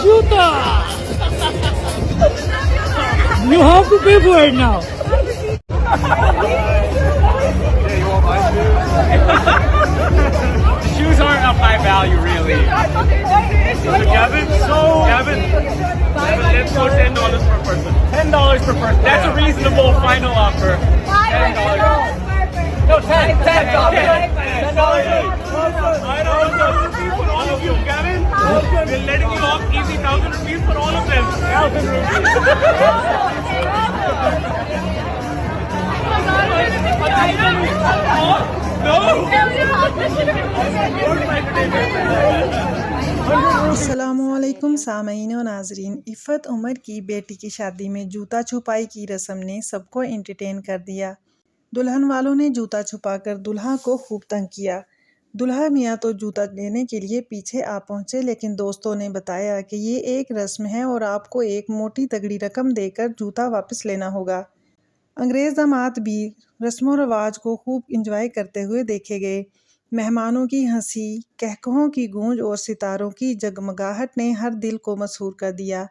Juta! You have to pay for it now. Hey, you want my shoes? The shoes aren't of high value, really. Gavin, let's go $10 per person. $10 per person. That's a reasonable final offer. $10. No, $10. $10. I don't know. For all of you, Gavin, we're letting you off easy 1,000 rupees for all of them. 1,000 अस्सलामुअलैकुम सामईन व नाजरीन। इफ़त उमर की बेटी की शादी में जूता छुपाई की रस्म ने सबको एंटरटेन कर दिया। दुल्हन वालों ने जूता छुपाकर दुल्हा को खूब तंग किया। दुल्हा मियाँ तो जूता लेने के लिए पीछे आ पहुँचे, लेकिन दोस्तों ने बताया कि ये एक रस्म है और आपको एक मोटी तगड़ी रकम देकर जूता वापस लेना होगा। अंग्रेज़ दामाद भी रस्म व रवाज को खूब इंजॉय करते हुए देखे गए। मेहमानों की हंसी, कहकहों की गूंज और सितारों की जगमगाहट ने हर दिल को मसहूर कर दिया।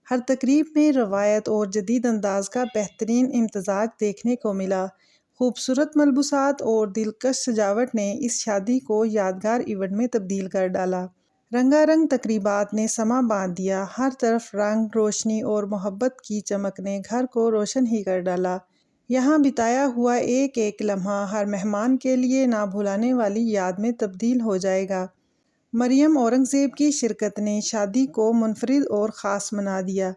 हर तकरीब में रवायत और जदीद अंदाज का बेहतरीन इम्तजाज देखने को मिला। खूबसूरत मलबूसात और दिलकश सजावट ने इस शादी को यादगार इवेंट में तब्दील कर डाला। रंगारंग तकरीबात ने समा बांध दिया। हर तरफ रंग, रोशनी और मोहब्बत की चमक ने घर को रोशन ही कर डाला। यहाँ बिताया हुआ एक एक लम्हा हर मेहमान के लिए ना भुलाने वाली याद में तब्दील हो जाएगा। मरियम औरंगज़ेब की शिरकत ने शादी को मुनफरिद और ख़ास बना दिया।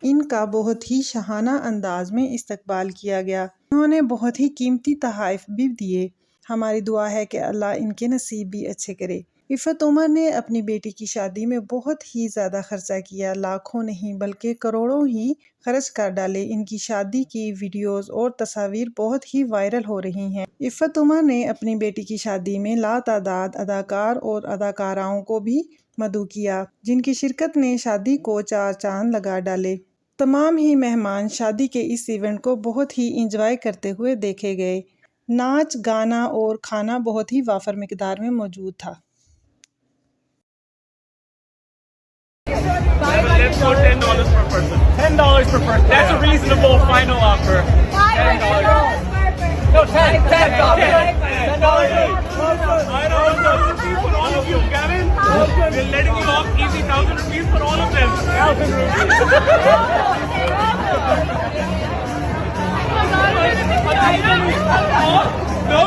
इनका बहुत ही शाहाना अंदाज में इस्तकबाल किया गया। उन्होंने बहुत ही कीमती तोहफ़े भी दिए। हमारी दुआ है कि अल्लाह इनके नसीब भी अच्छे करे। इफ़त उमर ने अपनी बेटी की शादी में बहुत ही ज़्यादा खर्चा किया। लाखों नहीं बल्कि करोड़ों ही खर्च कर डाले। इनकी शादी की वीडियोस और तस्वीर बहुत ही वायरल हो रही हैं। इफ़त उमर ने अपनी बेटी की शादी में लातादाद अदाकार और अदाकाराओं को भी मदऊ किया, जिनकी शिरकत ने शादी को चार चांद लगा डाले। तमाम ही मेहमान शादी के इस इवेंट को बहुत ही इंजॉय करते हुए देखे गए। नाच, गाना और खाना बहुत ही वाफर मिकदार में मौजूद था। Let's go $10 per person. $10 per person. That's a reasonable final offer. $10. No, $10. $10. I don't know. For all of you, Gavin, we're letting you off easy 1,000 rupees for all of them. 1,000 rupees. No.